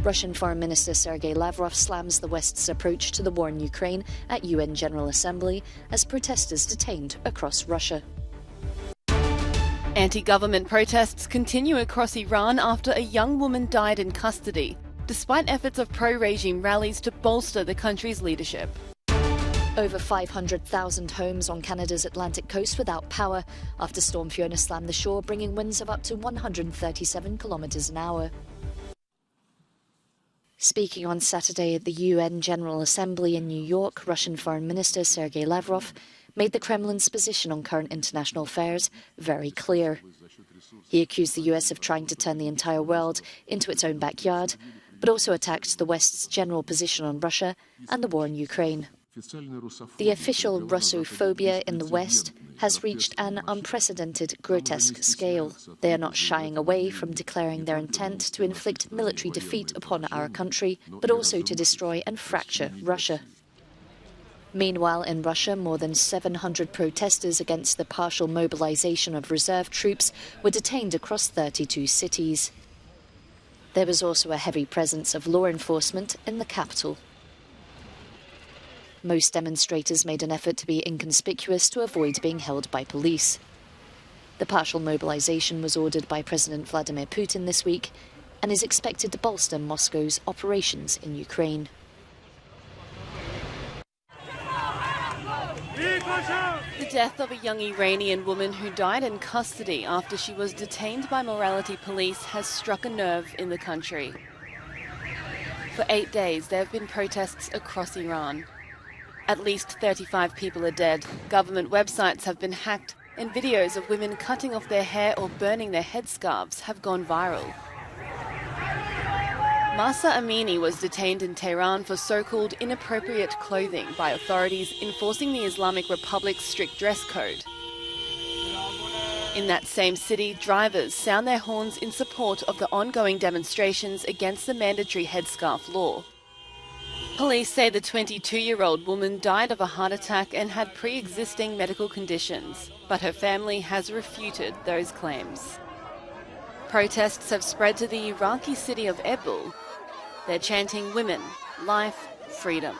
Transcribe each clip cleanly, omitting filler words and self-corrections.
Russian Foreign Minister Sergei Lavrov slams the West's approach to the war in Ukraine at UN General Assembly as protesters detained across Russia. Anti-government protests continue across Iran after a young woman died in custody, despite efforts of pro-regime rallies to bolster the country's leadership. Over 500,000 homes on Canada's Atlantic coast without power after Storm Fiona slammed the shore, bringing winds of up to 137 kilometres an hour. Speaking on Saturday at the UN General Assembly in New York, Russian Foreign Minister Sergei Lavrov made the Kremlin's position on current international affairs very clear. He accused the US of trying to turn the entire world into its own backyard, but also attacked the West's general position on Russia and the war in Ukraine. The official Russophobia in the West has reached an unprecedented, grotesque scale. They are not shying away from declaring their intent to inflict military defeat upon our country, but also to destroy and fracture Russia. Meanwhile, in Russia, more than 700 protesters against the partial mobilization of reserve troops were detained across 32 cities. There was also a heavy presence of law enforcement in the capital. Most demonstrators made an effort to be inconspicuous to avoid being held by police. The partial mobilization was ordered by President Vladimir Putin this week and is expected to bolster Moscow's operations in Ukraine. The death of a young Iranian woman who died in custody after she was detained by morality police has struck a nerve in the country. For 8 days, there have been protests across Iran. At least 35 people are dead. Government websites have been hacked, and videos of women cutting off their hair or burning their headscarves have gone viral. Mahsa Amini was detained in Tehran for so-called inappropriate clothing by authorities enforcing the Islamic Republic's strict dress code. In that same city, drivers sound their horns in support of the ongoing demonstrations against the mandatory headscarf law. Police say the 22-year-old woman died of a heart attack and had pre-existing medical conditions, but her family has refuted those claims. Protests have spread to the Iraqi city of Erbil. They're chanting women, life, freedom.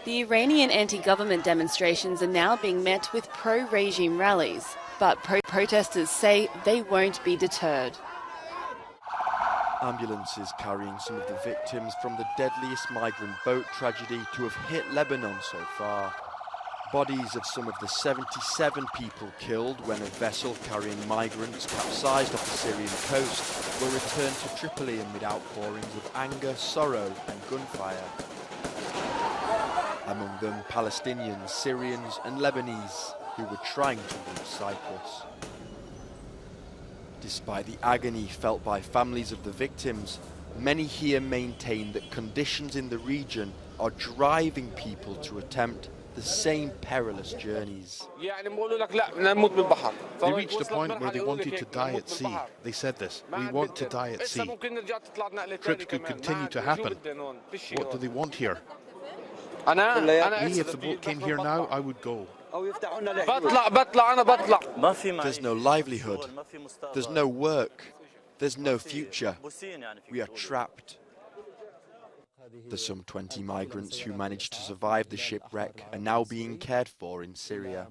The Iranian anti-government demonstrations are now being met with pro-regime rallies, but protesters say they won't be deterred. Ambulances carrying some of the victims from the deadliest migrant boat tragedy to have hit Lebanon so far. Bodies of some of the 77 people killed when a vessel carrying migrants capsized off the Syrian coast were returned to Tripoli amid outpourings of anger, sorrow and gunfire. Among them Palestinians, Syrians and Lebanese who were trying to reach Cyprus. Despite the agony felt by families of the victims, many here maintain that conditions in the region are driving people to attempt the same perilous journeys. They reached a point where they wanted to die at sea. They said this: we want to die at sea. Trips could continue to happen. What do they want here? Me, if the boat came here now, I would go. There's no livelihood, there's no work, there's no future. We are trapped. The some 20 migrants who managed to survive the shipwreck are now being cared for in Syria.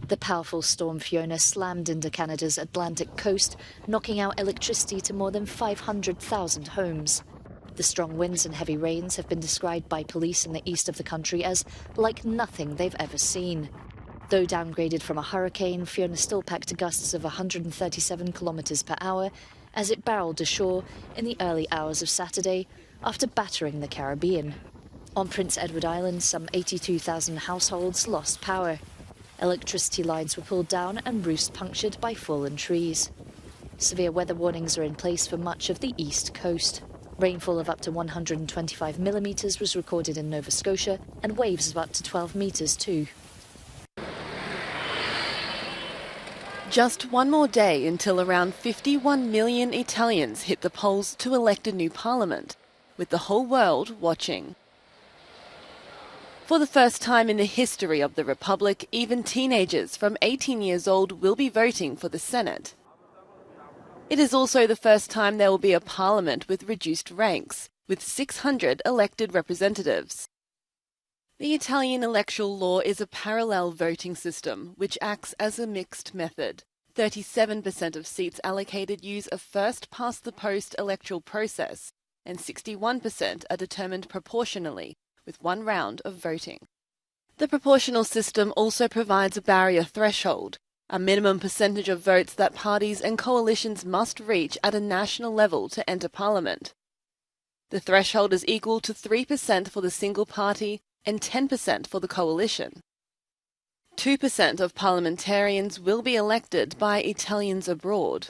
The powerful Storm Fiona slammed into Canada's Atlantic coast, knocking out electricity to more than 500,000 homes. The strong winds and heavy rains have been described by police in the east of the country as like nothing they've ever seen. Though downgraded from a hurricane, Fiona still packed gusts of 137 kilometres per hour as it barreled ashore in the early hours of Saturday after battering the Caribbean. On Prince Edward Island, some 82,000 households lost power. Electricity lines were pulled down and roofs punctured by fallen trees. Severe weather warnings are in place for much of the east coast. Rainfall of up to 125 millimetres was recorded in Nova Scotia, and waves of up to 12 metres too. Just one more day until around 51 million Italians hit the polls to elect a new parliament, with the whole world watching. For the first time in the history of the Republic, even teenagers from 18 years old will be voting for the Senate. It is also the first time there will be a parliament with reduced ranks, with 600 elected representatives. The Italian electoral law is a parallel voting system, which acts as a mixed method. 37% of seats allocated use a first-past-the-post electoral process, and 61% are determined proportionally, with one round of voting. The proportional system also provides a barrier threshold, a minimum percentage of votes that parties and coalitions must reach at a national level to enter Parliament. The threshold is equal to 3% for the single party and 10% for the coalition. 2% of parliamentarians will be elected by Italians abroad.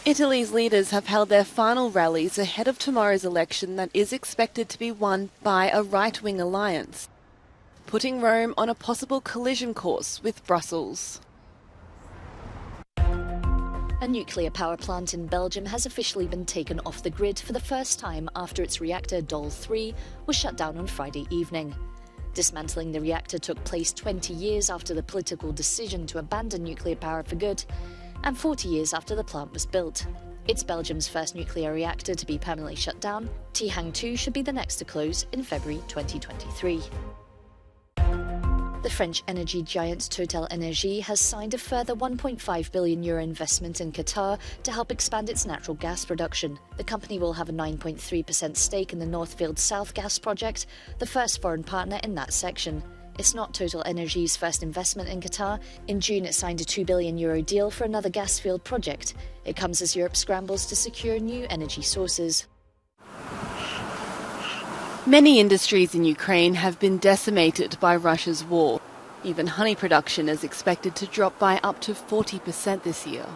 Italy's leaders have held their final rallies ahead of tomorrow's election that is expected to be won by a right-wing alliance, putting Rome on a possible collision course with Brussels. A nuclear power plant in Belgium has officially been taken off the grid for the first time after its reactor Doel 3 was shut down on Friday evening. Dismantling the reactor took place 20 years after the political decision to abandon nuclear power for good, and 40 years after the plant was built. It's Belgium's first nuclear reactor to be permanently shut down. Tihang 2 should be the next to close in February 2023. The French energy giant Total Energy has signed a further €1.5 billion investment in Qatar to help expand its natural gas production. The company will have a 9.3% stake in the North Field South gas project, the first foreign partner in that section. It's not Total Energy's first investment in Qatar. In June, it signed a €2 billion deal for another gas field project. It comes as Europe scrambles to secure new energy sources. Many industries in Ukraine have been decimated by Russia's war. Even honey production is expected to drop by up to 40% this year.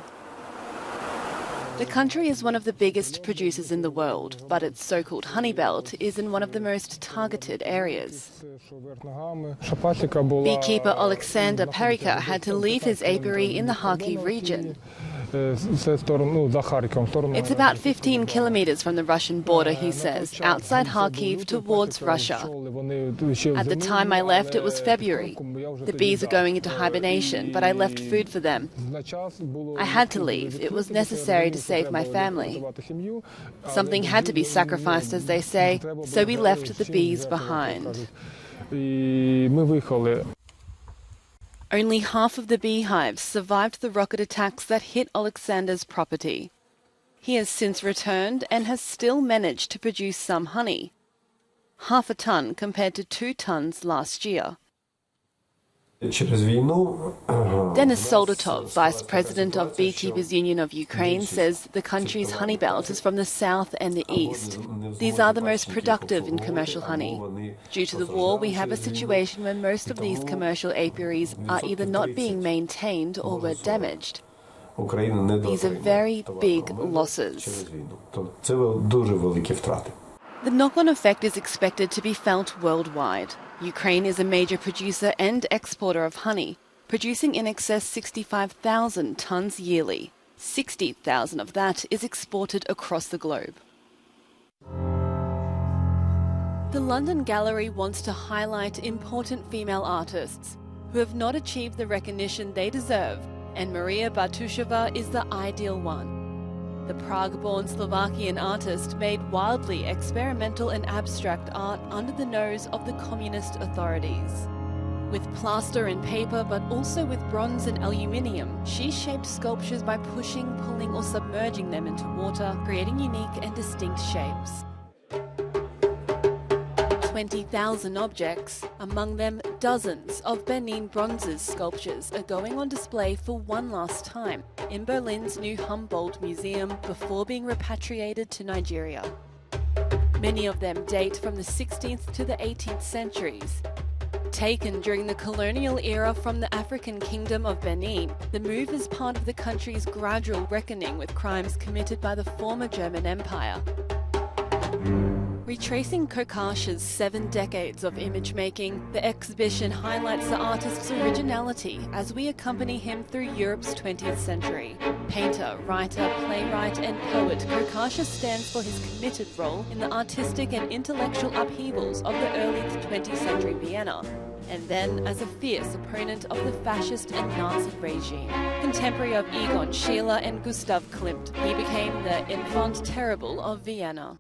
The country is one of the biggest producers in the world, but its so-called honey belt is in one of the most targeted areas. Beekeeper Alexander Perika had to leave his apiary in the Kharkiv region. It's about 15 kilometers from the Russian border, he says, outside Kharkiv towards Russia. At the time I left, it was February. The bees are going into hibernation, but I left food for them. I had to leave. It was necessary to save my family. Something had to be sacrificed, as they say, so we left the bees behind. Only half of the beehives survived the rocket attacks that hit Alexander's property. He has since returned and has still managed to produce some honey, half a ton compared to 2 tons last year. Denis Soldatov, Vice President of Beekeepers Union of Ukraine, says the country's honey belt is from the south and the east. These are the most productive in commercial honey. Due to the war, we have a situation where most of these commercial apiaries are either not being maintained or were damaged. These are very big losses. The knock-on effect is expected to be felt worldwide. Ukraine is a major producer and exporter of honey, producing in excess 65,000 tons yearly. 60,000 of that is exported across the globe. The London Gallery wants to highlight important female artists who have not achieved the recognition they deserve, and Maria Bartusheva is the ideal one. The Prague-born Slovakian artist made wildly experimental and abstract art under the nose of the communist authorities. With plaster and paper, but also with bronze and aluminium, she shaped sculptures by pushing, pulling or submerging them into water, creating unique and distinct shapes. 20,000 objects, among them dozens of Benin bronzes sculptures, are going on display for one last time in Berlin's new Humboldt Museum before being repatriated to Nigeria. Many of them date from the 16th to the 18th centuries. Taken during the colonial era from the African kingdom of Benin, the move is part of the country's gradual reckoning with crimes committed by the former German Empire. Retracing Kokash's 7 decades of image-making, the exhibition highlights the artist's originality as we accompany him through Europe's 20th century. Painter, writer, playwright and poet, Kokasha stands for his committed role in the artistic and intellectual upheavals of the early 20th century Vienna. and then as a fierce opponent of the fascist and Nazi regime. Contemporary of Egon Schiele and Gustav Klimt, he became the Enfant terrible of Vienna.